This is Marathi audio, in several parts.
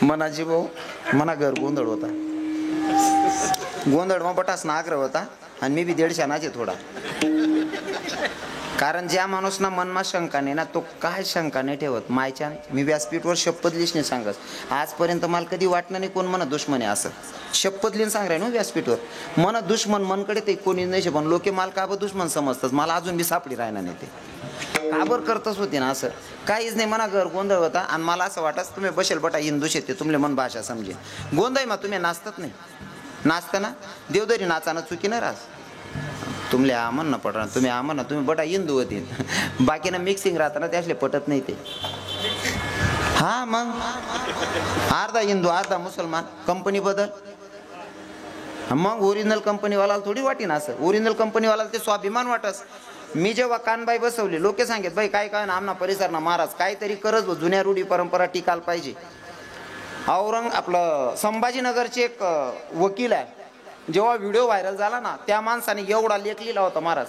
मनाजी भाऊ मना घर गोंधळ होता, गोंधळ मग बटास ना आग्रह होता आणि मी बी 150 नाचे थोडा. कारण ज्या माणूस ना मनमा शंका नाही ना तो काय शंका नाही ठेवत. मायच्या मी व्यासपीठवर शपथ लिहिणे सांगत, आजपर्यंत मला कधी वाटलं नाही कोण मना दुश्मन आहे असं. शपथ लिहिून सांग राही ना व्यासपीठवर, मन दुश्मन मनकडे ते कोणी नाही, पण लोके मला का दुश्मन समजतात, मला अजून बी सापडी राहणार नाही. ते काबर करतच होते ना असं काहीच नाही. मना घर गोंधळ होता आणि मला असं वाटत तुम्ही बसेल बटा हिंदू शेते तुमले मन भाषा समजे. गोंधळ मग तुम्ही नाचतात नाही, नाचताना देवदरी नाचाना चुकी नाही राहत. तुमले आमन ना पटणार, तुम्ही आमन ना तुम्ही बटा हिंदू होतील, बाकी ना मिक्सिंग राहताना त्यासले पटत नाही ते. हा मग अर्धा हिंदू अर्धा मुसलमान, कंपनी बदल. मग ओरिजिनल कंपनीवाला थोडी वाटी ना असं, ओरिजिनल कंपनीवाला ते स्वाभिमान वाटस. मी जेव्हा कानबाई बसवली लोके सांगेत बाई काय काय ना आमना परिसर ना महाराज काहीतरी करत जुन्या रूढी परंपरा टिकायला पाहिजे. आपलं संभाजीनगरचे एक वकील आहे, जेव्हा व्हिडिओ व्हायरल झाला ना त्या माणसाने एवढा लेख लिहिला होता महाराज,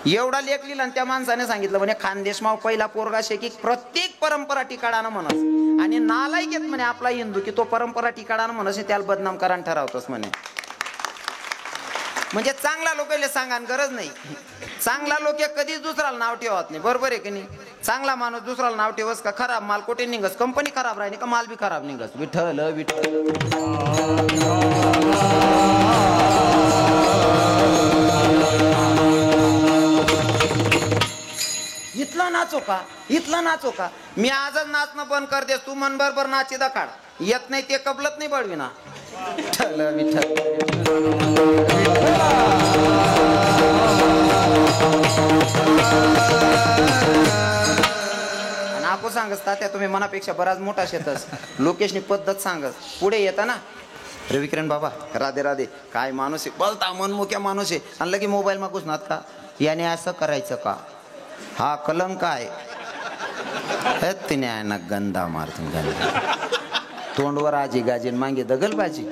एवढा लेख लिहिला आणि त्या माणसाने सांगितलं म्हणे खानदेशमाव पहिला पोरगा शे की प्रत्येक परंपरा टिकाडानं म्हणस आणि नालायक येत म्हणे आपला हिंदू की तो परंपरा टिकाडानं म्हणस त्याला बदनाम करायला ठरवतोस म्हणे. म्हणजे चांगला लोकांना सांगा गरज नाही, चांगला लोक कधीच दुसऱ्याला नाव ठेवत नाही, बरोबर आहे की नाही. चांगला माणूस दुसऱ्याला नाव ठेवस का खराब माल कोठे निघस, कंपनी खराब राहिली का माल बी खराब निघस. विठ्ठल विठ्ठल इथला नाचो का, इथला नाचो का. मी आजच नाचणं बंद कर देस, तू मन बरोबर नाची दखाड येत नाही ते कबलत नाही बळविना. विठ्ठल विठ्ठल आणि आपण सांगत तात्या तुम्ही मनापेक्षा बराच मोठा शेतस, लोकेशनी पद्धत सांगत पुढे येता ना. रविकिरण बाबा राधे राधे, काय माणूस आहे बोलता मनमुख्या माणूस आहे आणि लगे मोबाईल मागूच नात का याने असं करायचं का, हा कलंक आहे. तिने ना गंदा मारतून गंदा तोंडवर आजी गाजीन मागे दगलबाजी.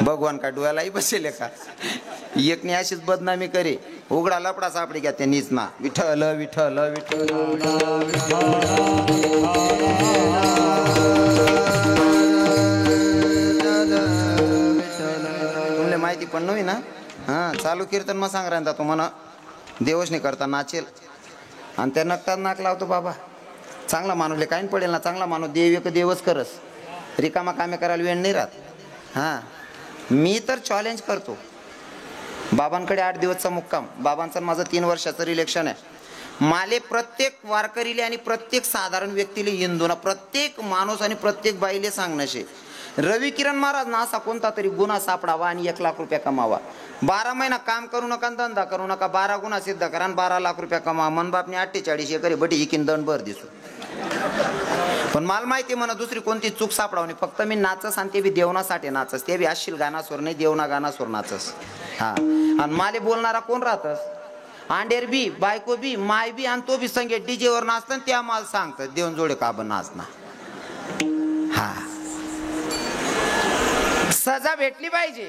भगवान का डोळ्यालाही बसेल का, एकने अशीच बदनामी करे उघडा लपडा सापडी घ्या ते नीच ना. विठ्ठल विठ्ठल विठ्ठल तुमले माहिती पण नव्हे ना. हा चालू कीर्तन मग सांग राहता तो म्हणा देवशनी करता नाचेल आणि त्या नकटात नाक लावतो. बाबा चांगला माणूसले काय पडेल ना, चांगला माणूस देव एक देवच करस, रिकामा कामे करायला वेळ नाही राहत. हां मी तर चॅलेंज करतो, बाबांकडे 8 दिवसचा मुक्काम, बाबांचं माझं 3 वर्षाचं रिलेक्शन आहे. माले प्रत्येक वारकरीले आणि प्रत्येक साधारण व्यक्तीले हिंदूना प्रत्येक माणूस आणि प्रत्येक बाईले सांगणं रवी किरण महाराज ना असा कोणता तरी गुन्हा सापडावा आणि 1 लाख रुपये कमावा. 12 महिना काम करू नका, धंदा करू नका, 12 गुन्हा सिद्ध करा आणि 12 लाख रुपये कमा. मन बापने 48 एकरी बटी हिकीन दंड भर दिसू. पण मला माहिती म्हणा दुसरी कोणती चूक सापडावणी, फक्त मी नाचस आणि ते बी देवनासाठी नाचस, ते बी अश्लील गानास्वर नाही देवना गानास्वर नाचस. हा आणि माले बोलणारा कोण राहतस, अंडेर बी बायको बी माय बी आणि तो बी संगीत डीजे वर नाचत त्या मला सांगतात देऊन जोडे का बन नाचना. हा सजा भेटली पाहिजे,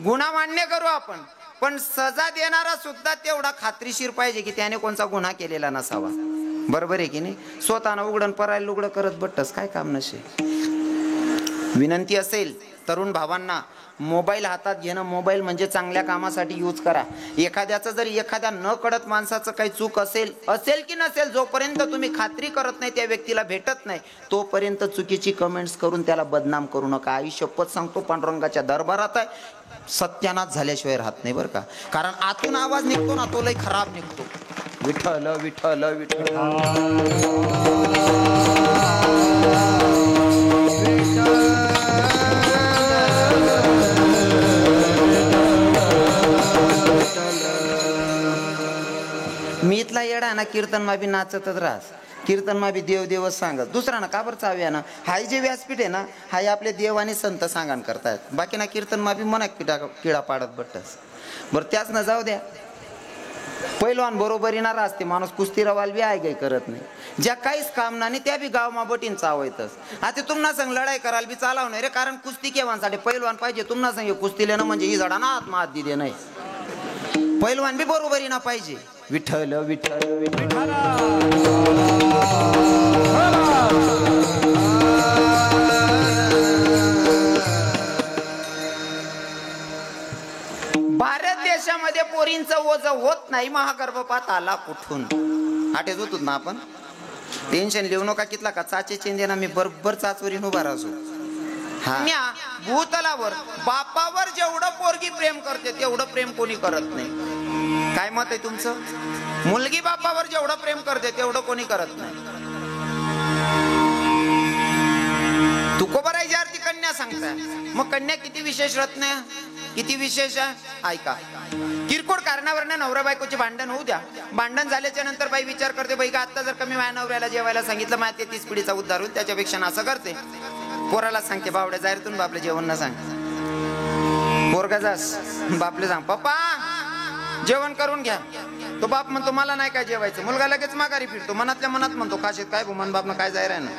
गुन्हा मान्य करू आपण, पण सजा देणारा सुद्धा तेवढा खात्रीशीर पाहिजे की त्याने कोणता गुन्हा केलेला नसावा. बरोबर आहे की नाही. स्वतःनं उघडण परायला लुगडं करत बट्टस काय काम नसे. विनंती असेल तरुण भावांना, मोबाईल हातात घेणं, मोबाईल म्हणजे चांगल्या कामासाठी यूज करा. एखाद्याचं जर एखाद्या न कळत माणसाचं काही चूक असेल की नसेल, जोपर्यंत तुम्ही खात्री करत नाही त्या व्यक्तीला भेटत नाही तोपर्यंत चुकीची कमेंट्स करून त्याला बदनाम करू नका. आई शपथ सांगतो पांडुरंगाच्या दरबारात आहे सत्यानाश झाल्याशिवाय राहत नाही बरं का. कारण आतून आवाज निघतो ना तो लय खराब निघतो. विठ्ठल विठ्ठल विठ्ठल मी इथला येडा ना कीर्तन मा बी नाचतच राहस, कीर्तन मा बी देव देवच सांगत. दुसरा ना का बरं चाव्या ना, हाय जे व्यासपीठ आहे ना हाय आपले देव आणि संत सांगण करतायत. बाकी ना कीर्तन मा बी मना किडा पाडत बट्टस. बरं त्याच ना जाऊ द्या. पहिलवान बरोबरी ना राहते माणूस, कुस्ती रवाल बी आहे काही करत नाही, ज्या काहीच काम नाही त्या बी गावमा बटीन चावयतच. आता तुम्हाला सांग लढाई करायला बी चालवणार रे, कारण कुस्ती केव्हासाठी पहिलवान पाहिजे. तुम्हाला सांग कुस्ती लेणं म्हणजे ही जडा ना आत्मा हात दिले नाही, पहिलवान बी बरोबरी ना पाहिजे. विठ्ठल विठ्ठल विठ्ठल नाही महागर्भपात आला कुठून. आठेच होतो ना आपण. टेन्शन लिहू नका कितला का चाचे चेंदे ना मी बरोबर चाचवरीन उभा राहतो. हा भूतलावर बापावर जेवढं पोरगी प्रेम करते तेवढं प्रेम कोणी करत नाही. काय मत आहे तुमचं? मुलगी बापावर जेवढं प्रेम करते तेवढं कोणी करत नाही. तुकोबारायची आरती कन्या सांगताय. मग कन्या किती विशेष रत्न, किती विशेष आहे ऐका. किरकोळ कारणावरनं नवरा बायकोचे भांडण होऊ द्या. भांडण झाल्याच्या नंतर बाई विचार करते, बाई का आता जर कमी माझ्या नवऱ्याला जेवायला सांगितलं माझ्या 33 पिढीचा उद्धार होईल, त्याच्यापेक्षा असं करते. पोराला सांगते, बावड्या जाहीरतून बापले जेवण न सांग. पोरगा जास बापले सांग, पप्पा जेवण करून घ्या. तो बाप म्हणतो मला नाही काय जेवायचं. मुलगा लगेच माघारी फिरतो, मनातल्या मनात म्हणतो काशीत काय मन बापनं काय जाहीर आहे ना.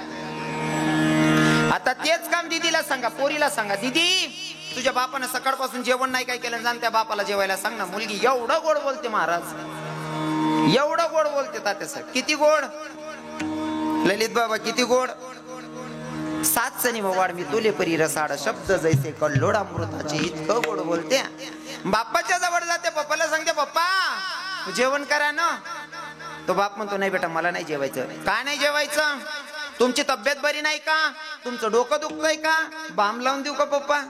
आता तेच काम दिदीला सांगा, पोरीला सांगा, दीदी तुझ्या बापानं सकाळपासून जेवण नाही काय केलं, जाण त्या बापाला जेवायला सांग ना. मुलगी एवढं गोड बोलते महाराज, एवढं गोड बोलते तात्यासाहेब. किती गोड ललित बाबा, किती गोड. 7 सनी वाढ मी तुले परी रसाड, शब्द जैसे कल्लोड अमृताचे, इतकं गोड बोलते. बाप्पाच्या जवळ जाते, पप्पाला सांगते पप्पा जेवण करा ना. तो बाप म्हणतो नाही बेटा मला नाही जेवायचं. काय नाही जेवायचं? तुमची तब्येत बरी नाही का? तुमचं डोकं दुखतंय का? बाम लावून देऊ का पप्पा?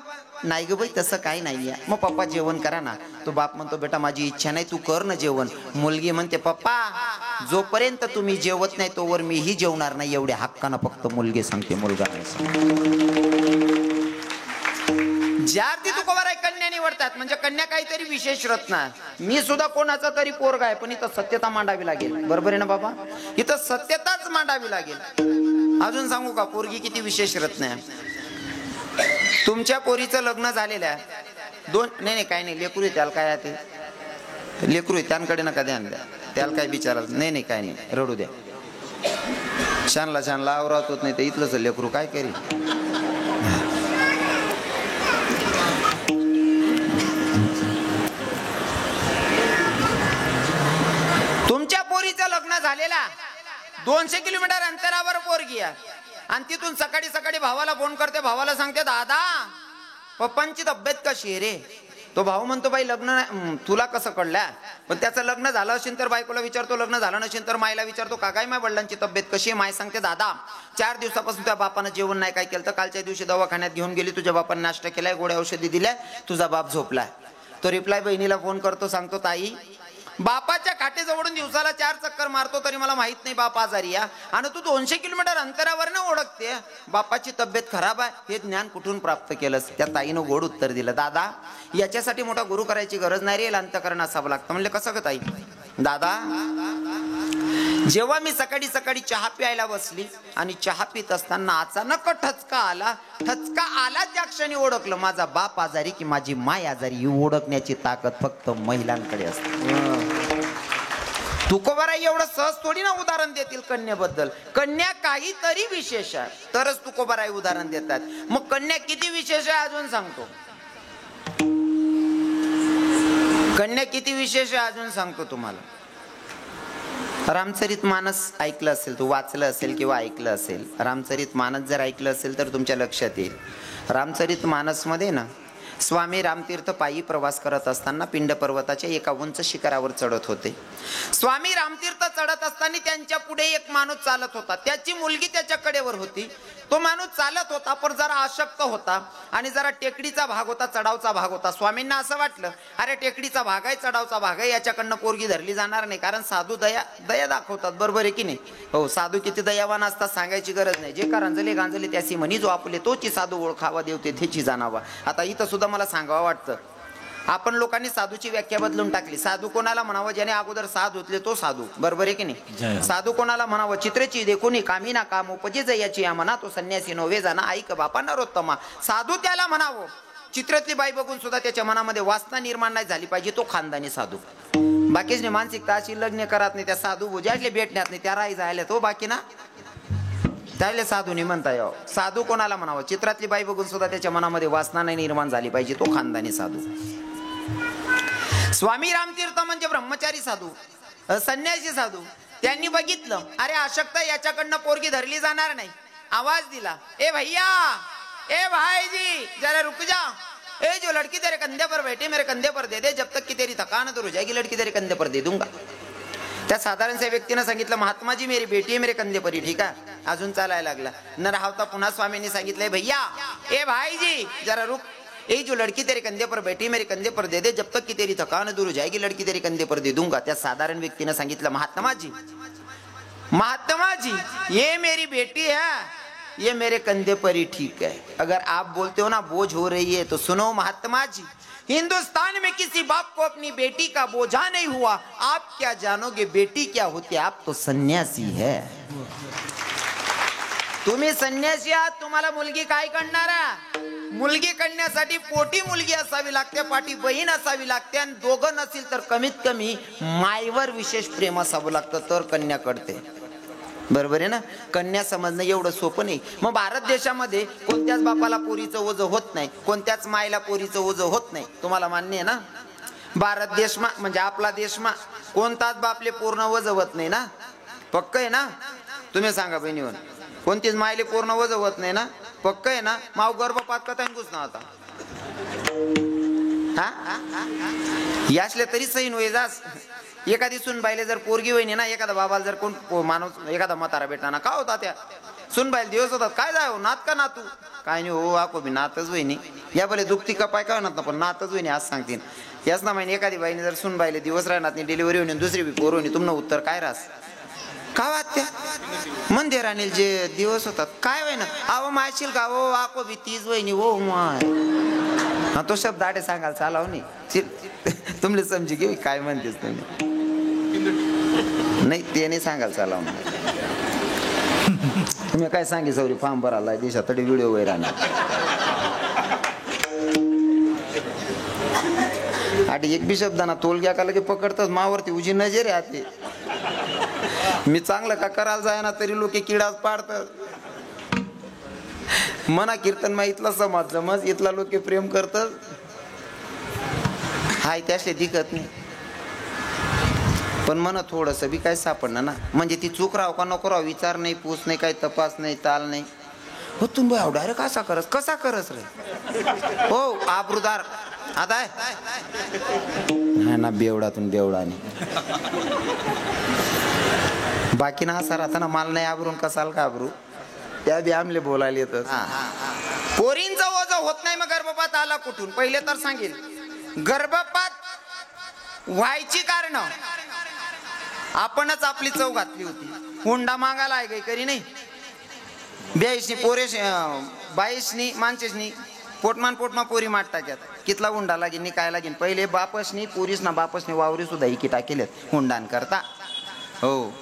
नाही ग बाई तसं काही नाहीये. मग पप्पा जेवण करा ना. तो बाप म्हणतो बेटा माझी इच्छा नाही, तू कर ना जेवण. मुलगी म्हणते पप्पा जोपर्यंत तुम्ही जेवत नाही तोवर मीही जेवणार नाही. एवढ्या हक्कानं फक्त मुलगी सांगते, मुलगा नाही सांगते. ज्या अर्थी तुकोबाराय कन्या निवडतात म्हणजे कन्या काहीतरी विशेष रत्न आहे. मी सुद्धा कोणाचा तरी पोरगा आहे, पण इथं सत्यता मांडावी लागेल. बरोबर आहे ना बाबा? इथं सत्यताच मांडावी लागेल. अजून सांगू का पोरगी किती विशेष रत्न आहे. तुमच्या पोरीचं लग्न झालेलं आहे. नाही काही नाही, लेकरू आहे त्याला काय ते लेकरू आहे त्यांकडे नका ध्यान द्या. त्याला काय बिचारा नाही काय नाही, रडू द्या. शानला शानला आवरात होत नाही तर इथलंच लेकरू काय करी. तुमच्या पोरीचं लग्न झालेला 200 किलोमीटर अंतरावर पोरगी आहे आणि तिथून सकाळी सकाळी भावाला फोन करते. भावाला सांगते दादा पप्पांची तब्येत कशी आहे रे? तो भाऊ म्हणतो बाई लग्न तुला कसं कळलं? पण त्याचं लग्न झालं असेल तर बायकोला विचारतो, लग्न झालं नसेल तर मायला विचारतो का काय माझ्या वडिलांची तब्येत कशी आहे? माय सांगते दादा 4 दिवसापासून त्या बापानं जेवण नाही काय केलं तर कालच्या दिवशी दवाखान्यात घेऊन गेली, तुझ्या बापाने नाश्ता केलाय, गोळ्या औषधी दिल्या, तुझा बाप झोपलाय. तो रिप्लाय बहिणीला फोन करतो, सांगतो ताई बापाच्या खाटेजवळून दिवसाला 4 चक्कर मारतो तरी मला माहित नाही बाप आजारी आहे आणि तू 200 किलोमीटर अंतरावर ना ओळखते बापाची तब्येत खराब आहे. हे ज्ञान कुठून प्राप्त केलंस? त्या ताईनं गोड उत्तर दिलं, दादा याच्यासाठी मोठा गुरु करायची गरज नाही रे, अंतःकरण असावं लागतं. म्हणले कसं ग ताई? दादा जेव्हा मी सकाळी सकाळी चहा प्यायला बसली आणि चहा पित असताना अचानक ठचका आला त्या क्षणी ओळखलं माझा बाप आजारी की माझी माय आजारी. ही ओळखण्याची ताकद फक्त महिलांकडे असते. तुकोबाराई एवढं सहज थोडी ना उदाहरण देतील कन्याबद्दल. कन्या काहीतरी विशेष आहे तरच तुकोबाराई उदाहरण देतात. मग कन्या किती विशेष आहे अजून सांगतो. कन्या किती विशेष आहे अजून सांगतो तुम्हाला. रामचरित मानस ऐकलं असेल, तू वाचलं असेल किंवा ऐकलं असेल. रामचरित मानस जर ऐकलं असेल तर तुमच्या लक्षात येईल. रामचरित मानस मध्ये ना स्वामी रामतीर्थ पायी प्रवास करत असताना पिंड पर्वताच्या एका उंच शिखरावर चढत होते. स्वामी रामतीर्थ चढत असताना त्यांच्या पुढे एक माणूस चालत होता. त्याची मुलगी त्याच्या कडेवर होती. तो माणूस चालत होता पण जरा अशक्त होता आणि जरा टेकडीचा भाग होता, चढावचा भाग होता. स्वामींना असं वाटलं अरे टेकडीचा भाग आहे, चढावचा भाग आहे, याच्याकडनं पोरगी धरली जाणार नाही. कारण साधू दया दाखवतात. बरोबर आहे की नाही? हो, साधू किती दयावान असतात सांगायची गरज नाही. जे कारंजले गांजले त्यासी म्हणी जो आपले तोची साधू ओळखावा देवते त्याची जाणावा. आता इथं सुद्धा मला सांगावं वाटतं आपण लोकांनी साधूची व्याख्या बदलून टाकली. साधू कोणाला म्हणावं? ज्याने अगोदर साध होतले तो साधू. बरोबर आहे की नाही? साधू कोणाला म्हणावं? चित्रेची देखोनी कामी ना काम उपजे जयाची या म्हणा तो संन्यासी नव्हे जाना ऐक बापा नरोत्तमा. साधू त्याला म्हणावं चित्रातली बाई बघून सुद्धा त्याच्या मनामध्ये वासना निर्माण नाही झाली पाहिजे, तो खानदानी साधू. बाकीच मानसिकता अशी लग्न करत नाही त्या साधू बुजाडले भेटण्यात नाही त्या राही जायला तो बाकी ना त्याला साधू नाही म्हणता यावं. साधू कोणाला म्हणावं? चित्रातली बाई बघून सुद्धा त्याच्या मनामध्ये वासना नाही निर्माण झाली पाहिजे, तो खानदानी साधू. स्वामी रामतीर्थ म्हणजे ब्रह्मचारी साधू, संन्यासी साधू. त्यांनी बघितलं अरे अशक्त याच्याकडनं पोरगी धरली जाणार नाही. आवाज दिला ए भैया ए भाईजी जरा रुक जा. ए जो लड़की तेरे कंधे पर बैठी मेरे कंधे पर दे दे, जब तक की तेरी थकान दूर हो जाएगी लड़की तेरे कंधे पर दे दूंगा. त्या साधारणशा व्यक्तीनं सांगितलं महात्माजी मेरी बेटी है मेरे कंधे पर ही. ठीक आहे, अजून चालायला लागला. न राहता पुन्हा स्वामींनी सांगितलंय भैया ए भाईजी जरा रुक. ए जो लड़की तेरे कंधे पर बैठी मेरे कंधे पर दे दे, जब तक की तेरी थकान दूर हो जाएगी लड़की तेरे कंधे पर दे दूंगा. त्या साधारण व्यक्तीनं सांगितलं महात्मा जी ये मेरी बेटी है, ये मेरे कंधे पर ही ठीक है. अगर आप बोलते हो ना बोझ हो रही है तो सुनो महात्मा जी, हिंदुस्तान में किसी बाप को अपनी बेटी का बोझा नहीं हुआ. आप क्या जानोगे बेटी क्या होती है, आप तो सन्यासी है. तुम्ही संन्यासी आहात, तुम्हाला मुलगी काय करणार आहे? मुलगी करण्यासाठी पोटी मुलगी असावी लागते, पाठी बहीण असावी लागते, आणि दोघं नसेल तर कमीत कमी मायवर विशेष प्रेम असावं लागतं तर कन्या कळते. बरोबर आहे ना. कन्या समजणं एवढं सोपं नाही. मग भारत देशामध्ये कोणत्याच बापाला पोरीचं ओझं होत नाही, कोणत्याच मायला पोरीचं ओझं होत नाही. तुम्हाला मान्य आहे ना. भारत देशमा म्हणजे आपला देशमा कोणताच बापले पूर्ण ओझं होत नाही ना. पक्क आहे ना. तुम्ही सांगा बहिणीवर, कोणतीच मायले पूर्ण ओझं होत नाही ना. पक्क आहे ना. माव गर्भपात कथा घुसना होता हा यासले तरी सहीन होई जास. एखादी सुनबाईले जर पोरगी होईने ना, एखादा बाबाला जर कोण माणूस एखादा म्हातारा भेटला ना, का होता त्या सुनबाईला दिवस होतात काय जाय हो नात का नातू काय नाही हो आको बी नातच होईनी. या भले दुखती का पाय का ना पण नातच होईनी आज सांगतील. याच ना माहिती एखादी बाईने जर सुनबाईले दिवस राहणार नाही, डिलिव्हरी होईन दुसरी बी पोर होईनी, तुमनं उत्तर काय रास का वाटत्या मंदिर आणि जे दिवस होतात काय होय ना. अहो मायशील का हो आको बी तीच वहिनी हो माय. हा तो शब्द आडे सांगाल चालाव नाही तुमले समजी घेऊ काय म्हणतेस तुम्ही. नाही ते नाही सांगाल चालाव ना. तुम्ही काय सांगे सौरी फॉर्म भरायला देशात तरी व्हिडिओ वगैरे राहणार. आधी एक बी शब्दाना तोल घ्या का लगे पकडतात मावरती उजी नजर आहे आते. मी चांगलं का करायला जाय ना तरी लोक किडाच पाडतात. मना कीर्तन मा इथला समाज समज इथला लोक प्रेम करतात. हाय त्याशले दिखत नाही पण मना थोडस बी काय सापडणार ना. म्हणजे ती चूक राव का नको राव विचार नाही पूस नाही काही तपास नाही ताल नाही. हो तुम्ही डायरेक्ट कसा करस रे हो आबरूदार आता आहे ना बेवडातून बेवडाने बाकी ना असा राहता ना मला नाही आबरून कसाल का आबरू त्या बी आमले बोलायला येतं. पोरींचं ओझं होत नाही. मग गर्भपात आला कुठून पहिले तर सांगेल. गर्भपात व्हायची कारण आपणच आपली चव घातली होती. हुंडा मागायला आहे काही करी नाही. 82 पोरे 22 माणसेसनी पोटमान पोरी माट टाक्यात कितला हुंडा लागेल काय लागेल. पहिले बापसनी पोरीस ना बापसनी वावरी सुद्धा इकी टाकेलेत हुंडान करता. हो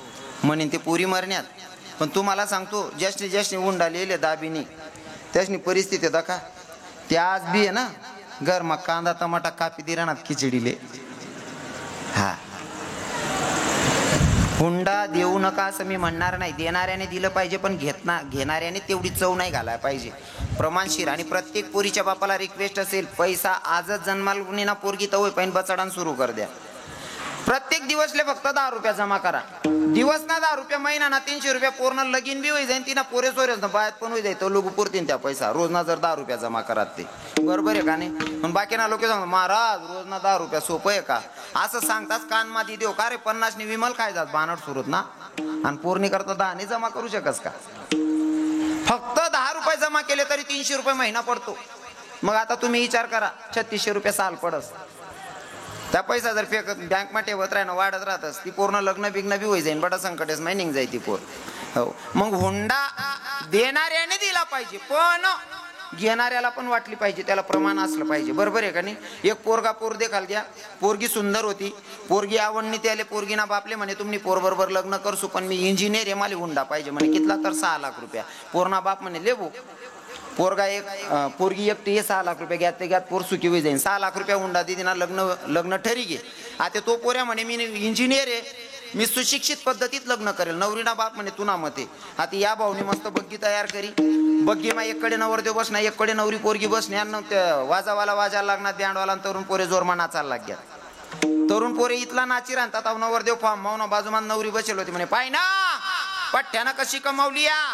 म्हणेन ते पोरी मरण्यात. पण तुम्हाला सांगतो ज्यासनी हुंडा लिहिले दाबीनी त्यासनी परिस्थिती दखा. ते आज बी आहे ना घर मग कांदा टमाटा कापी दे राहणार खिचडीले. हा हुंडा देऊ नका असं मी म्हणणार नाही. देणाऱ्याने दिलं पाहिजे पण घेणाऱ्याने तेवढी चव नाही घालायला पाहिजे प्रमाणशीर. आणि प्रत्येक पोरीच्या बापाला रिक्वेस्ट असेल पैसा आजच जन्माला ना पोरगी तर होय पण बचडान सुरू कर द्या. प्रत्येक दिवसले फक्त 10 रुपया जमा करा. दिवस ना 10 रुपया महिना ना 300 रुपया पूर्ण लगीन बी होई जाईन तिना पोरे सोरेस ना बाहेर पण होई जाईल तो लोक पुरतील त्या पैसा. रोज ना जर 10 रुपया जमा करा ते बरोबर आहे का नाही. पण बाकी ना लोक सांगतात महाराज रोज ना 10 रुपया सोपं आहे का असं सांगतात. कान माती देव का रे 50 ने विमल काय जात बानट सुरत ना आणि पोरणी करता 10 ने जमा करू शकस का. फक्त 10 रुपये जमा केले तरी 300 रुपये महिना पडतो. मग आता तुम्ही विचार करा 3600 रुपये साल पडस. त्या पैसा जर फेकत बँक मा ठेवत राहणं वाढत राहतस ती पूर्ण लग्न बिग्न बी होई जाईन बडा संकटेस मायनिंग जाई ती पोर. हो मग हुंडा देणाऱ्याने दिला पाहिजे पण घेणाऱ्याला पण वाटली पाहिजे. त्याला प्रमाण असलं पाहिजे बरोबर आहे का नाही. एक पोरगा पोर देखाल द्या पोरगी सुंदर होती पोरगी आवडणी त्याले पोरगी ना बापले म्हणे तुम्ही पोर बरोबर लग्न करसू पण मी इंजिनियर आहे मला हुंडा पाहिजे म्हणे. कितला तर 6 लाख रुपया. पोरणा बाप म्हणे लेबो पोरगा एक पोरगी एकटी 6 लाख रुपये घ्या ते घ्यात पोर सुखी होई जाईन. 6 लाख रुपया हुंडा दिदी ना लग्न ठरी गे. आता तो पोऱ्या म्हणे मी इंजिनियर आहे मी सुशिक्षित पद्धतीत लग्न करेल. नवरीना बाप म्हणे तुना मते. आता या भाऊनी मस्त बग्गी तयार करी. बग्गी मा एककडे नवरदेव बसणार एककडे नवरी पोरगी बसणार. वाजावाला वाजायला लागणार बँडवाला तरुण पोरे जोरमा नाचायला लागल्या. तरुण पोरे इथला नाची राहतात नवरदेव फॉर्म मावना बाजूमान नवरी बसेल होती म्हणे पाय ना पठ्ठ्यानं कशी कमावली या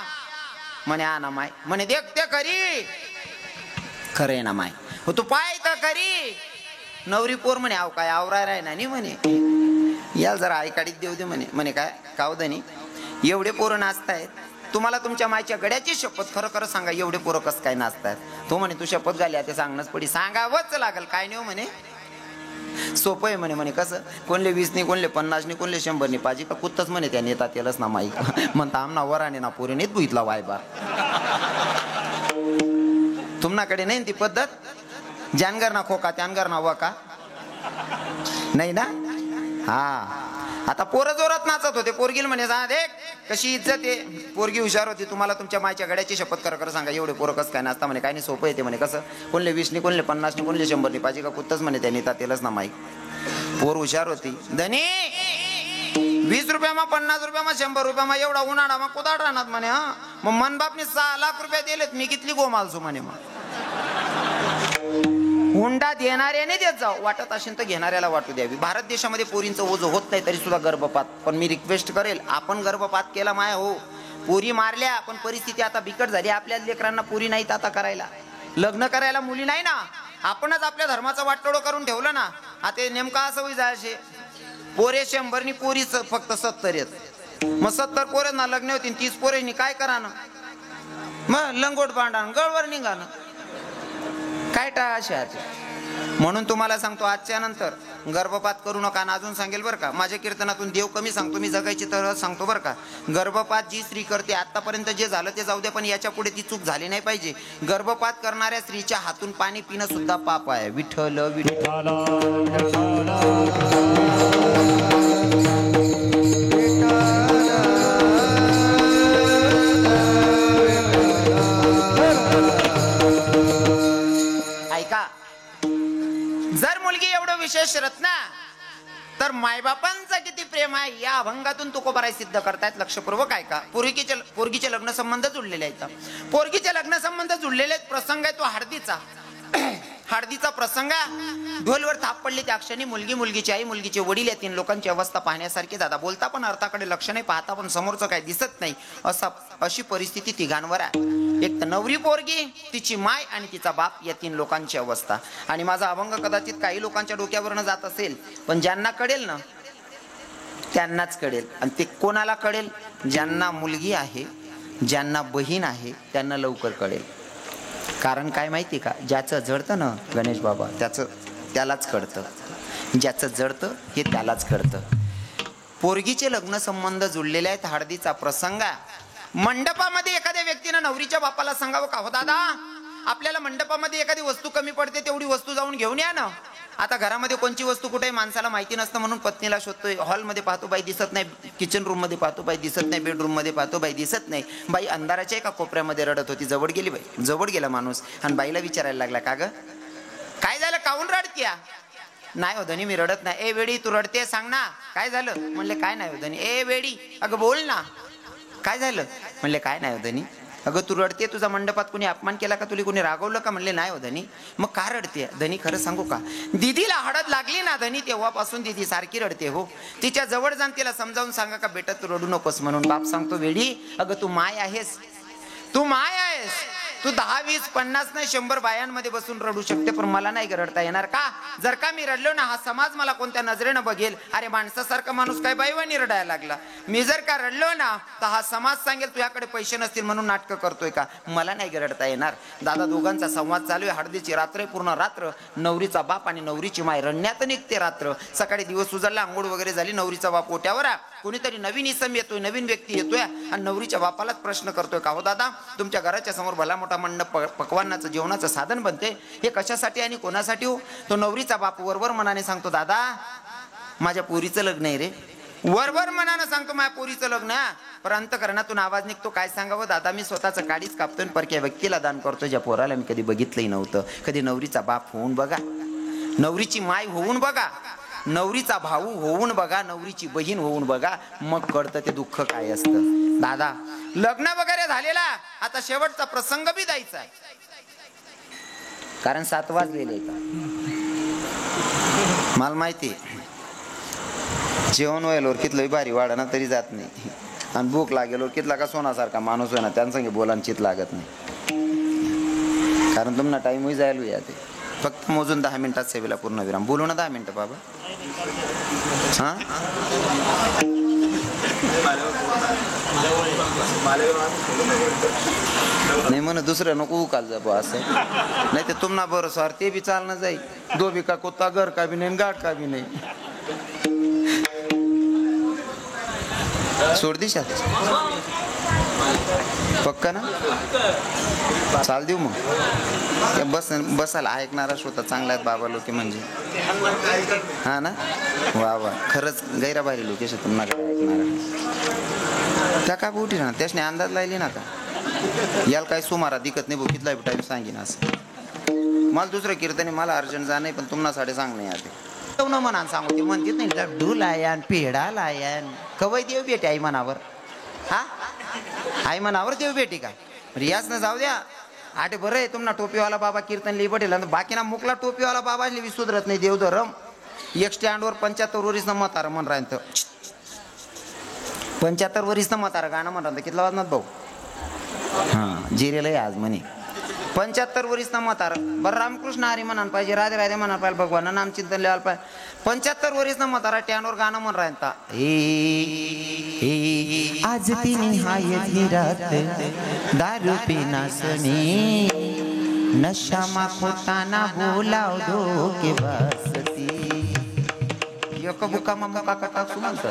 म्हणे. ना माय म्हणे देखते खरी खरे ना माय हो तू पाय तर खरी. नवरी पोर म्हणे आव काय आवराय राय नाही म्हणे, याल जरा आईकाडीत देऊ दे म्हणे. म्हणे काय कावदनी एवढे पोरं नाचतायत, तुम्हाला तुमच्या मायच्या गड्याची शपथ खरं खरं सांगा एवढे पोरं कसं काय नाचतायत. तो म्हणे तू शपथ घाली ते सांगणंच पडी, सांगावंच लागल. काय नाही म्हणे सोपं आहे म्हणे. म्हणे कसं, कोणले 20 नाही, कोणले 50 नाही, कोणले 100 नाही पाहिजे का कुत्तच म्हणे त्या नेता तेलच ना माईक म्हणता आमना वराने ना पोरी नेत बुईतला वायबा. तुम्हाकडे नाही ती पद्धत, जानगर ना खोका त्यांगर ना वका नाही ना. हा आता पोरं जोरात नाचत होते, पोरगील म्हणे जा देख कशी इज्जत आहे. पोरगी हुशार होती, तुम्हाला तुमच्या मायच्या गड्याची शपथ खरं खरं सांगा एवढे पोरं कसं काय नाचता. म्हणे काय नाही सोपं येते म्हणे. कसं, कोणले 20 नाही, कोणले 50 नाही, कोणले 100 नाही पाहिजे का कुत्तच म्हणे त्या नेता तेलच ना माईक. पोर हुशार होती. धनी 20 रुपयामा 50 रुपयामा 100 रुपयामा एवढा उन्हाळा मग कुदाड राहणार म्हणे. हा मग मन बापने 6 लाख रुपये दिलेत, मी कितली गोमालसू म्हणे. मग हुंडा देणाऱ्याने देत जाऊ, वाटत असेल तर घेणाऱ्याला वाटू द्यावी. भारत देशामध्ये पोरींचं ओझं होत नाही तरी सुद्धा गर्भपात. पण मी रिक्वेस्ट करेल, आपण गर्भपात केला माया हो, पोरी मारल्या, पण परिस्थिती आता बिकट झाली. आपल्या लेकरांना पोरी नाहीत आता करायला, लग्न करायला मुली नाही ना. आपणच आपल्या धर्माचं वाटोळं करून ठेवलं ना. आता नेमका असं होई जायचे, पोरे 100 नि पोरीच फक्त 70 येत. मग 70 पोरांना लग्न होती, 30 पोरेंनी काय करा ना. मग लंगोट भांडण गळवर निघाणं काय टाळाशे. म्हणून तुम्हाला सांगतो आजच्या नंतर गर्भपात करू नका. आणि अजून सांगेल बरं का, माझ्या कीर्तनातून देव कमी सांगतो, मी जगायची तर सांगतो बरं का. गर्भपात जी स्त्री करते, आतापर्यंत जे झालं ते जाऊ दे, पण याच्या पुढे ती चूक झाली नाही पाहिजे. गर्भपात करणाऱ्या स्त्रीच्या हातून पाणी पिणं सुद्धा पाप आहे. विठ्ठल विठ्ठल जर मुलगी एवढं विशेष रत्ना, तर मायबापांचं किती प्रेम आहे या अभंगातून तुकोबाराय सिद्ध करतायत. लक्षपूर्वक ऐका. पोरगीचे लग्न संबंध जुळलेले आहेत. पोरगीचे लग्न संबंध जुळलेले आहेत. प्रसंग आहे तो हळदीचा. हळदीचा प्रसंग, ढोलवर थाप पडली त्या क्षणी मुलगीची आई, मुलगीचे वडील या 3 लोकांची अवस्था पाहण्यासारखी. दादा बोलता पण अर्थाकडे लक्ष नाही, पाहता पण समोरचं काही दिसत नाही, अशी परिस्थिती तिघांवर आहे. एक तर नवरी पोरगी, तिची माय आणि तिचा बाप या 3 लोकांची अवस्था. आणि माझा अभंग कदाचित काही लोकांच्या डोक्यावरनं जात असेल, पण ज्यांना कळेल ना त्यांनाच कळेल. आणि ते कोणाला कळेल? ज्यांना मुलगी आहे, ज्यांना बहीण आहे, त्यांना लवकर कळेल. कारण काय माहिती का, ज्याचं जडतं ना गणेश बाबा, त्यालाच कळतं. ज्याचं जडतं हे त्यालाच कळतं. पोरगीचे लग्न संबंध जुळलेले आहेत. हळदीचा प्रसंग, मंडपामध्ये एखाद्या व्यक्तीनं नवरीच्या बापाला सांगावं का, हो दादा आपल्याला मंडपामध्ये एखादी वस्तू कमी पडते, तेवढी वस्तू जाऊन घेऊन या ना. आता घरामध्ये कोणची वस्तू कुठे माणसाला माहिती नसतं, म्हणून पत्नीला शोधतोय. हॉलमध्ये पाहतो बाई दिसत नाही, किचन रूम मध्ये पाहतो बाई दिसत नाही, बेडरूम मध्ये पाहतो बाई दिसत नाही. बाई अंधाराच्या एका कोपऱ्यामध्ये रडत होती. जवळ गेली बाई, जवळ गेला माणूस आणि बाईला विचारायला लागला, का ग काय झालं, काहून रडतीया? नाही हो धनी मी रडत नाही. ए वेडी तू रडते, सांग ना काय झालं? म्हणले काय नाही हो धनी. ए वेडी अगं बोल ना काय झालं? म्हणले काय नाही हो धनी. अगं तू रडते, तुझा मंडपात कुणी अपमान केला का, तुला कुणी रागवलं का? म्हणले नाही हो धनी. मग का रडते? धनी खरं सांगू का, दीदीला हळद लागली ना धनी, तेव्हापासून दीदी सारखी रडते हो. तिच्या जवळ जाऊन तिला समजावून सांगा का बेटा तू रडू नकोस म्हणून. बाप सांगतो वेडी अगं तू माय आहेस, तू माय आहेस, तू 10, 20, 50 नाही 100 बायांमध्ये बसून रडू शकते, पण मला नाही रडता येणार का? जर का मी रडलो ना, हा समाज मला कोणत्या नजरेनं बघेल? अरे माणसासारखा माणूस काय बाईवानी रडायला लागला. मी जर का रडलो ना, तर हा समाज सांगेल तुझ्याकडे पैसे नसतील म्हणून नाटकं करतोय का. मला नाही रडता येणार. दादा दोघांचा संवाद चालू आहे. हळदीची रात्र, पूर्ण रात्र नवरीचा बाप आणि नवरीची माय रडण्यात निघते रात्र. सकाळी दिवस उजळला, आंघोळ वगैरे झाली, नवरीचा बाप ओट्यावर, कोणीतरी नवीन इसम येतोय, नवीन व्यक्ती येतोय आणि नवरीच्या बापालाच प्रश्न करतोय, का हो दादा तुमच्या घराच्या समोर भला मोठा मंडप पकवानाचं जेवणाचं साधन बनते, हे कशासाठी आणि कोणासाठी हो? तो नवरीचा बाप वरवर मनाने सांगतो, दादा माझ्या पोरीचं लग्न आहे रे. वरवर मनानं सांगतो माझ्या पोरीचं लग्न. पण अंतकरणातून आवाज निघतो, काय सांगावं दादा मी स्वतःचं काडीच कापतोय, परक्या व्यक्तीला दान करतो, ज्या पोराला मी कधी बघितलंही नव्हतं. कधी नवरीचा बाप होऊन बघा, नवरीची माय होऊन बघा, नवरीचा भाऊ होऊन बघा, नवरीची बहीण होऊन बघा, मग कळतं ते दुःख काय असतं. दादा लग्न वगैरे झालेला, आता शेवटचा प्रसंग बी द्यायचा आहे, कारण 7 वाजलेले का. मला माहिती जेवण व्हायला ओळखीतलं भारी वाढा तरी जात नाही, आणि भूक लागेल ओळखीतला का सोनासारखा माणूस आहे ना, त्यांचं बोलायला चित लागत नाही, कारण तुम्हाला टाइम जायला ते. फक्त मोजून 10 मिनिटात सेवेला पूर्ण विराम. बोलू ना 10 मिनिटं बाबा. हा नाही म्हण दुसरं नको उकाल जा बुवा असं. नाही ते तुम्हाला बरं सर ते बी चालणं जाईल. दो बी का कुत्ता घर का बी नाही गाठ का बी नाही. सोड दिशा पक्का ना. चाल देऊ मग. बसायला ऐकणारा श्रोता चांगला आहेत बाबा लोक म्हणजे. हा ना वा वा खरंच गैराबाहेर लोकेश तुम्हाला ऐकणारा त्या का उठी ना त्याने अंदाज लायली ना का याला काही सुमारा दिकत नाही भाऊ कितला टाईम सांगेन असं. मला दुसरं कीर्तने मला अर्जंट जा नाही पण तुम्हाला साडे सांग नाही आता म्हणा सांगू ते म्हणते नाही लड्डू लायान पेढा लायान कवय देव भेटे आई मनावर. हा आई मनावर देव भेटे का रियाज न जाऊ द्या. आटे बरं आहे तुम्हाला टोपीवाला बाबा कीर्तन लिहि पटेल बाकीना मुकला टोपीवाला बाबा सुधरत नाही देवधरम. एक स्टँडवर 75 वरीस म्हातारा म्हण राहत 75 वरीस म्हातारा गाणं म्हण राहतं कितला वाजनात भाऊ. हां जिरेल आहे आज म्हणे 75 वरीस म्हातारा. बरं रामकृष्ण हरी म्हणान पाहिजे राधे राधे म्हणान पाहिजे भगवान नाम चिंतन लिहायला पाहिजे. 75 वरीस म्हातारा स्टँडवर गाणं म्हण राहता आज तिने हाय रात दारू पिना सनी नशा मा खोटाना बोलाव दो के बसती एक बुका मुका कटा सुमंत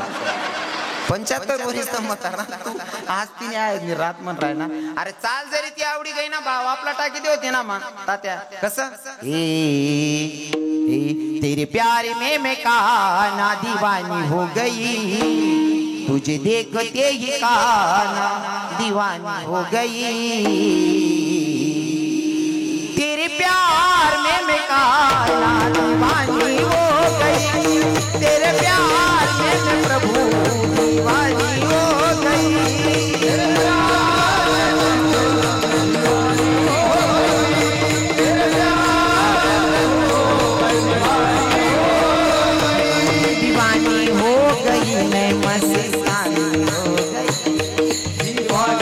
75 वरीस म्हातारा आज तिने आहे रात म्हण राय ना. अरे चाल जरी ती आवडी गई ना भाव आपला टाकी दे होते ना मा तात्या कसं तेरे प्यार में मैं काना दीवानी हो गई तुझे देखते ही काना दीवानी हो गई. तेरे प्यार में मैं काना दीवानी हो गई तेरे प्यार में मैं प्रभु दीवानी हो गई. दीवानी हो गई मैं मस्तानी हो गई. दीवानी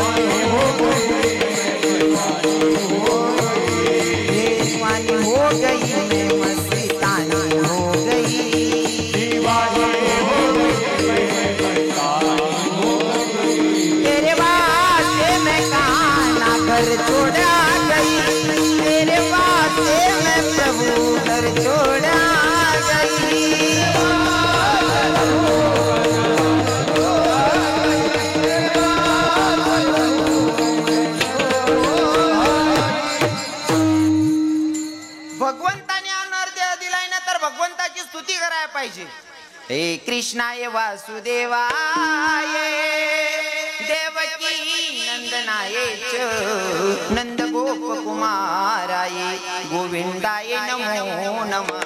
हो गई मैं मस्तानी हो गई. तेरे वास्ते मैं काना घर छोड़ा गई तेरे वास्ते मैं प्रभु घर छोड़ा गई. भगवंताने अनर्थ दिलाय ना तर भगवंताची स्तुती करायला पाहिजे. हे कृष्णाय वासुदेवाय देवकी नंदनाय च नंद गोप कुमाराय गोविंदाय नमो नमः.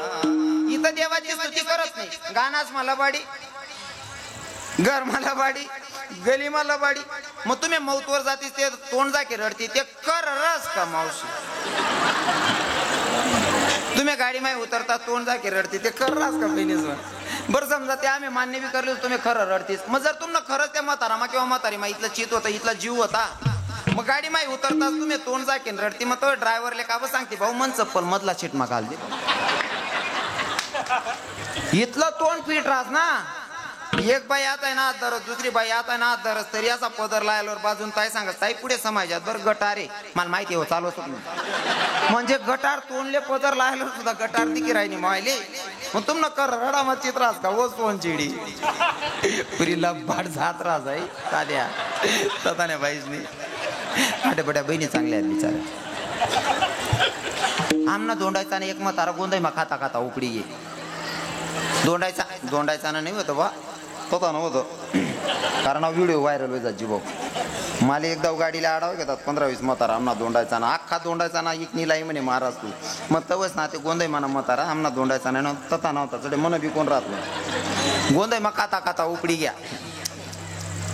इथं देवाची स्तुती करत नाही. गाणाच मला बाडी घर मला बाडी गली मला बाडी. मग तुम्ही मौतवर जातीस ते तोंड जाके रडती ते कर रस का मावशी. तुम्ही गाडी माय उतरता तोंड जाके रडती ते कर रस का बहिणीच. बरं समजा ते आम्ही मान्य बी करलो तुम्ही खरं रडतीस. मग जर तुम्हाला खरंच त्या म्हातारा किंवा म्हातारी मा इथलं चित होता इथला जीव होता मग गाडी माय उतरताच तुम्ही तोंड जाके रडती. मग तो ड्रायव्हरले का बस सांगते भाऊ मन चप्पल मधला चिटमा घाल दे. इथलं तोंड फिट राहस ना. एक बाई आता आहे ना दरस दुसरी बाई आता आहे ना दरस तरी असा पदर लायल्यावर बाजून ताई सांगत ताई पुढे समाजात बरं गटारे मला माहिती हो चालू म्हणजे गटार तोंडले पदर लायल्यावर सुद्धा गटार दिकी राहिली मायले. मग तुमनं कर रडा मग चित्रास का वो सोन चिडी पुरीला भाट जात राहत आहे साध्या तताने बाईजनी आठे बड्या बहिणी चांगल्या आहेत बिचारा. आमना दोंडायचा एक म्हातारा गोंदाई मा खाता खाता उपडी गे दोंडायचा नाही होतं बा तोता नव्हतं कारण व्हिडिओ व्हायरल व्हायचा जीवो. मला एकदा गाडीला आडाव घेतात 15-20 म्हातारा आमना दोंडायचा ना अख्खा दोंडायचा ना एक निलाई म्हणे महाराज तू. मग तवच ना ते गोंदाई म्हणा म्हातारा आमना दोंडायचा नाही तथा नव्हता चढे मन बी कोण राहत नाही. गोंदाई मग खाता खाता उपडी घ्या.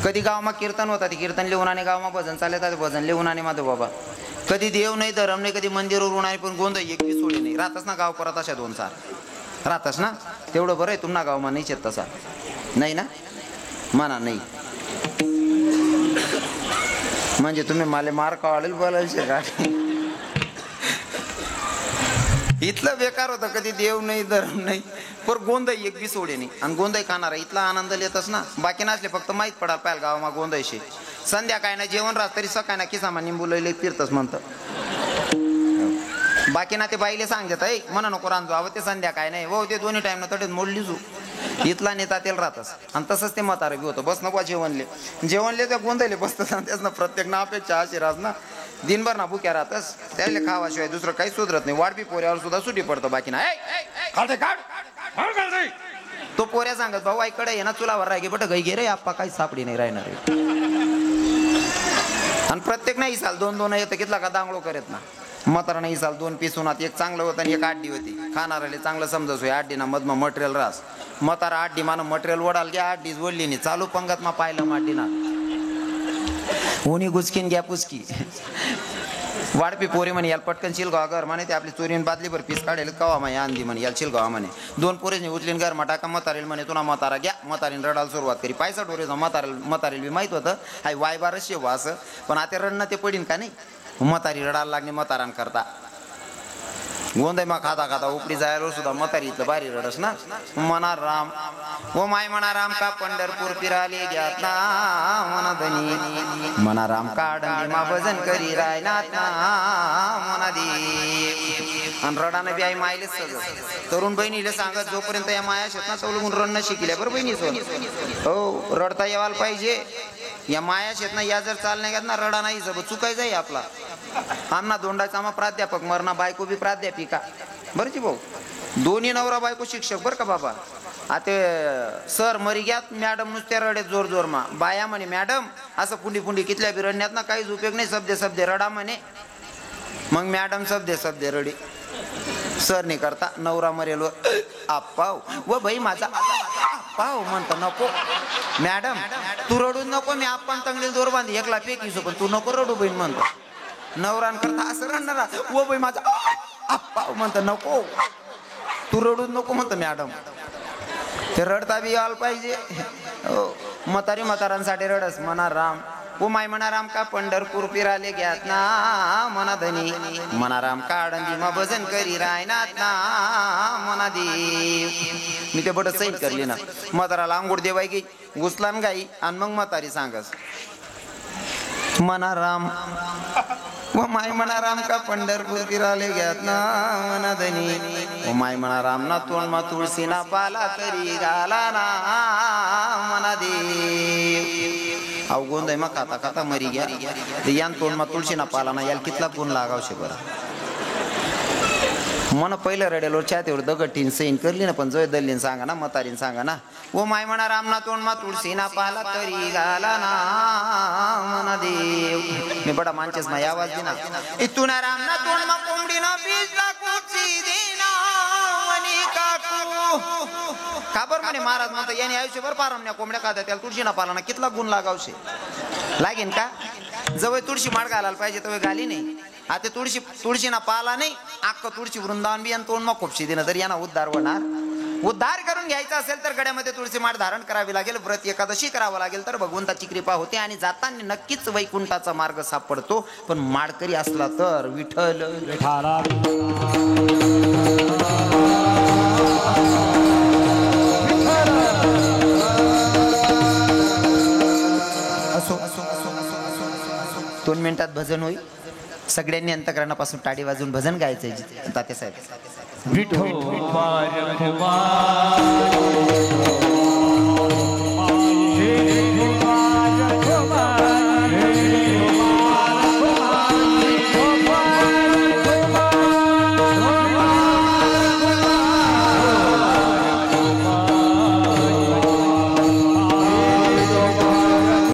कधी गावमा कीर्तन होता ते कीर्तन लिहून आणि गावमा भजन चालत भजन लिहून आणि माधव बाबा. कधी देव नाही धरम नाही कधी मंदिरवरून आणि पण गोंदाई एक बी सोडी नाही राहतच ना गाव परत अशा 2-4 राहतच ना. तेवढं बरं आहे तुम्हाला गावमा नाही येत तसा नाही ना म्हणा नाही म्हणजे तुम्ही मला मार काढेल बोलायचे का. इथलं बेकार होतं, कधी देव नाही धर्म नाही, पण गोंधई एक बी सोडे नाही. आणि गोंधई खाणारा इथला आनंद येतच ना. बाकी नसले फक्त माहीत पडाल पाहिजे गावामा गोंधईशी. संध्याकाळी ना जेवण राहत तरी सकाळी ना किसामा निंबू लई फिरतच म्हणतं. बाकी ना ते बाईले सांगतात ऐ म्हणा नको रांजो अहो ते संध्याकाळी नाही हो ते दोन्ही टाइम ना तटेत मोडली जू. इथला नेता तेल राहतच. आणि तसंच ते म्हातारं बी होतं. बस नको जेवणले त्या गोंधळले बसतात. त्याच ना प्रत्येक ना अपेक्षा अशी राहत ना दिनभर ना भुक्या राहतच. त्याला खावाशिवाय दुसरं काही सुधरत नाही. वाढपी पोऱ्यावर सुद्धा सुटी पडतं. बाकी ना तो पोऱ्या सांगत भाऊ आईकडे आहे ना चुलावर राही बट गई गे रे आप्पा काही सापडी नाही राहणार. आणि प्रत्येक नाही साल 2-2 येतं कितला का दांगळो करत ना. म्हातारा नाही साल 2 पिसूनात एक चांगलं होतं आणि एक आड्डी होती. खाणाराले चांगलं समजत होय आड्डी ना मधमा मटेरियल रास. म्हातारा आड्डी मानं मटेरियल वडाल घ्या आड्डीच वडली नाही. चालू पंगत मा पाहिलं माड्डी ना उनी गुचकीन घ्या पुसकी. वाढपी पोरी म्हणे याला पटकन चिलगावा घर म्हणे ते आपली चोरीन बादलीभर पीस काढेल कवा माही आंधी म्हणे याला चिलगावा म्हणे. 2 पोरेने उचलीन घर मा टाका म्हातारेल म्हणे तुला म्हातारा घ्या. म्हातारीन रडायला सुरुवात करी. पैसा डोरेचा म्हातारेल बी माहित होतं हाय वायबारच शेव असं. पण आता रडणं ते पडीन का नाही. म्हातारी रडायला लागणे म्हातारान करता. गोंधय मग खाता उपडी जायला सुद्धा म्हातारी इथलं बारी रडस ना. म्हणा राम ओ माय म्हणा राम का पंढरपूर फिराले घ्यात ना म्हणा धनी म्हणा राम काढली मा भजन करी रायनात ना म्हणा दे. आणि रडानं बी आई मायलेच सगळं. तरुण बहिणीला सांगत जोपर्यंत या माया शेत ना चौलगून रडणं शिकल्या बरं बहिणी सोड हो रडता यावाला पाहिजे. या माया शेत ना या जर चाल नाही ना रडा नाही जब चुकाय जाई आपला. आमना दोंडाचा आम्हा प्राध्यापक मरणा बायको बी प्राध्यापिका बरं जी भाऊ. दोन्ही नवरा बायको शिक्षक बरं का बाबा. आता सर मरी घ्यात मॅडम नुसत्या रडे जोर जोर मा. बाया म्हणे मॅडम असं पुंडी कितल्या बी रडण्यात ना काहीच उपयोग नाही. शब्दे रडा म्हणे. मग मॅडम शब्दे रडी. सर नाही करता नवरा मरेल आप्पाव व भाई माझा पाव म्हणतो नको मॅडम तू रडू नको मी आपण चांगली दोर बांधी एकला फेकीसो पण तू नको रडू बहीण म्हणतो. नवरान करता असं रडणारा व बाई माझा आप्पाव म्हणतो नको तू रडूच नको म्हणतो मॅडम. ते रडता बी आलं पाहिजे. म्हातारांसाठी रडस म्हणा राम ओ माय म्हणा राम का पंढरपूर फिराले घ्यात ना म्हणा धनी म्हणा राम काढंदी मा भजन करी रायनात ना म्हणा दे. मी ते बट सैन करली ना. म्हाताराला आंघोळ देवाय गे घुसलान गाई आणि मग म्हातारी सांगस म्हणा राम व माय म्हणा राम का पंढरपूर फिराले घ्यात ना म्हणा धनी ओ माय म्हणा राम ना तोंड मा तुळशी ना पाला तरी घाला ना म्हणा दे. अव गोंधय मग खाता मरी घ्या यान तोंड मा तुळशी ना पाला ना याला कितला गुण लागावशे बरं. मन पहिलं रडेलो छातीवर दगडटीन सैन करली ना पण जोय दल्लीन सांगा ना म्हातारीन सांगा ना ओ माय म्हणा राम ना तोंड मा तुळशी ना पाला तरी घाला ना म्हणा देव. मी बडा मांचेस मा आवाज देना इथून राम ना तोंड मा कोंबडी ना बीज कुची देना वनी काकू काबर म्हणे महाराज म्हणतो याने आयुष्यभर पारमण्या कोंबड्या खात्या त्याला तुळशी ना पाला ना कितला गुण लागावशे लागेन का. जवळ तुळशी माड घालायला पाहिजे तवय घाली नाही. आता तुळशी ना पाला नाही अख्खं तुळशी वृंदावन बी आणि तोंड मग खोपशी देणं तर यांना उद्धार होणार. उद्धार करून घ्यायचा असेल तर गड्यामध्ये तुळशी माळ धारण करावी लागेल. व्रत एकादशी करावं लागेल तर भगवंताची कृपा होते आणि जाताना नक्कीच वैकुंठाचा मार्ग सापडतो. पण माळकरी असला तर विठ्ठल असो 2 मिनिटात भजन होईल. सगळ्यांनी अंतकरणापासून टाळी वाजून भजन गायचंय तात्यासाहेब. विठो